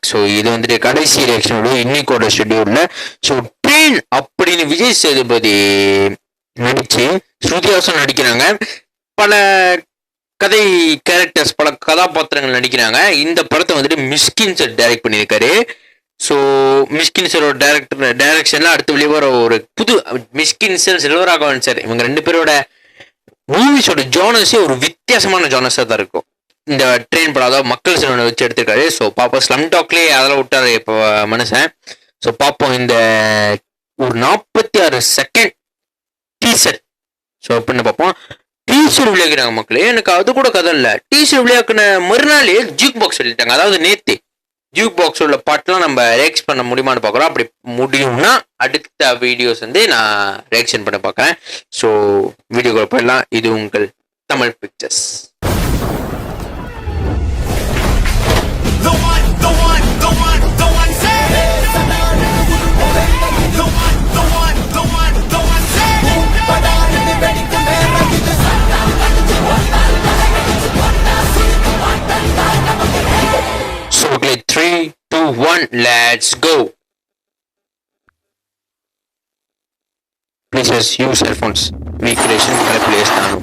Back. So இது வந்துட்டு கடைசி ரியாக்ஷன் வீடியோ இன்னைக்கோட ஷெட்யூல்ல. ஸோ ட்ரெயின் அப்படின்னு விஜய் சேதுபதி நடிச்சு ஸ்ருதிஹாசன் நடிக்கிறாங்க. பல கதை கேரக்டர்ஸ், பல கதாபாத்திரங்கள் நடிக்கிறாங்க. இந்த படத்தை வந்துட்டு மிஸ்கின் சார் டைரக்ட் பண்ணியிருக்காரு. ஸோ மிஸ்கின் சாரோட டைரக்ஷன்ல அடுத்து வெளியே ஒரு புது மிஸ்கின் சார், செல்வராகவன் சார், இவங்க 2 பேரோட மூவிஸோட ஜானர்ஸே ஒரு வித்தியாசமான ஜானர்ஸாக தான் இருக்கும். இந்த ட்ரெயின் படம் அதாவது மக்கள் சினிமா வச்சு எடுத்திருக்காரு. ஸோ பாப்போம், ஸ்லம் டாக்லேயே அதெல்லாம் விட்டாரு இப்போ மனுஷன். ஸோ பார்ப்போம் இந்த ஒரு 46 செகண்ட் டீசர். ஸோ அப்படின்னு பார்ப்போம். டீசர் விளையாடுறாங்க மக்களே. எனக்கு அது கூட கதை இல்லை. டீசர் விளையாக்குன மறுநாளே ஜூக் பாக்ஸ் சொல்லிட்டாங்க. அதாவது நேத்து ஜூக் பாக்ஸ் உள்ள பாட்டெலாம் நம்ம ரியாக்ட் பண்ண முடியுமான்னு பார்க்குறோம். அப்படி முடியும்னா அடுத்த வீடியோஸ் வந்து நான் ரியாக்ஷன் பண்ண பார்க்குறேன். ஸோ வீடியோ போயிடலாம். இது உங்கள் Tamil pictures. So okay, 3, 2, 1, let's go. Please use headphones. Recreation players down.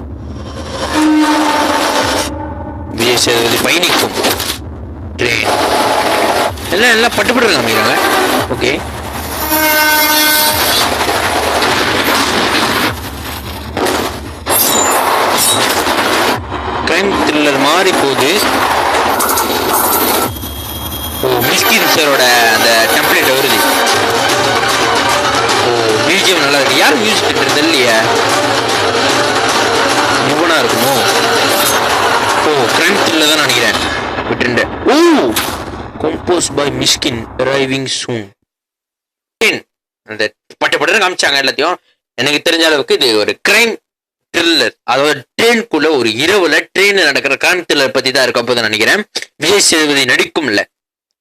Vijay Sethupathi பயணிக்கும் ட்ரெயின் எல்லாம் பட்டுப்பட்டு காமிக்கிறாங்க. ஓகே, கிரைம் த்ரில்லர் மாறி போகுது. ஓ, மிஸ்கின் சாரோட அந்த டெம்ப்ளேட் வருது. ஓ, மியூசியம் நல்லா இருக்கு. யார் மியூசிக் பண்ணுறது இல்லையா? யுவனா இருக்குமோ? ஓ, கிரைம் த்ரில்லர் தான் நினைக்கிறேன். விட்டுருந்த. ஓ, கம்போஸ் பை மிஸ்கின், அரைவிங் சூன். அந்த பட்டு காமிச்சாங்க எல்லாத்தையும். எனக்கு தெரிஞ்ச அளவுக்கு இது ஒரு கிரைம் த்ரில்லர். அதாவது ட்ரெயின்குள்ள ஒரு இரவுல ட்ரெயின் நடக்கிற கிரைம் த்ரில்லர் பத்தி தான் இருக்கும். அப்போதான் நினைக்கிறேன். விஜய் சேதுபதி நடிக்கும் இல்ல,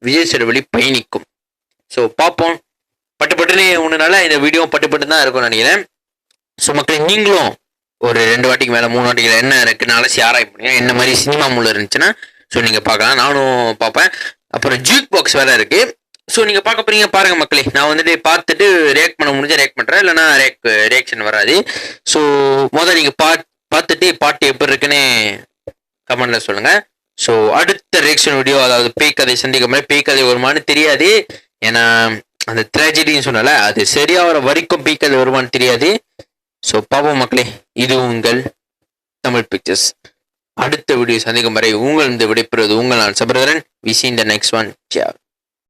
விஜய் சேதுபதி பயணிக்கும். ஸோ பார்ப்போம். பட்டுப்பட்டுனே ஒன்றுனால இந்த வீடியோ பட்டுப்பட்டு தான் இருக்கும்னு நினைக்கிறேன். ஸோ மக்கள், நீங்களும் ஒரு 2 வாட்டிக்கு மேலே 3 வாட்டிக்கு என்ன இருக்குன்னு அலசி ஆராய் பண்ணுங்க. என்ன மாதிரி சினிமா மூலம் இருந்துச்சுன்னா ஸோ நீங்கள் பார்க்கலாம். நானும் பார்ப்பேன். அப்புறம் ஜூக் பாக்ஸ் வேற இருக்கு. ஸோ நீங்கள் பார்க்க போறீங்க, பாருங்க மக்களே. நான் வந்துட்டு பார்த்துட்டு ரியாக்ட் பண்ண முடிஞ்சா ரியாக்ட் பண்ணுறேன், இல்லைனா ரியாக்ஷன் வராது. ஸோ முதல்ல நீங்கள் பார்த்துட்டு பாட்டு எப்படி இருக்குன்னு கமெண்ட்ல சொல்லுங்க. ஸோ அடுத்த ரியாக்ஷன் வீடியோ, அதாவது பேய் கதை சந்திக்கும் முறை, பேய் கதை வருமானு தெரியாது. ஏன்னா அந்த ட்ராஜடின்னு சொன்னால அது சரியாகிற வரைக்கும் பேய் கதை வருமானு தெரியாது. ஸோ பாப்போம் மக்களே. இது உங்கள் தமிழ் பிக்சர்ஸ். அடுத்த வீடியோ சந்திக்கும் வரை உங்கள் இந்த விடைபெறுவது உங்கள் நான் Sabaratharan. We see in the next one. Shear.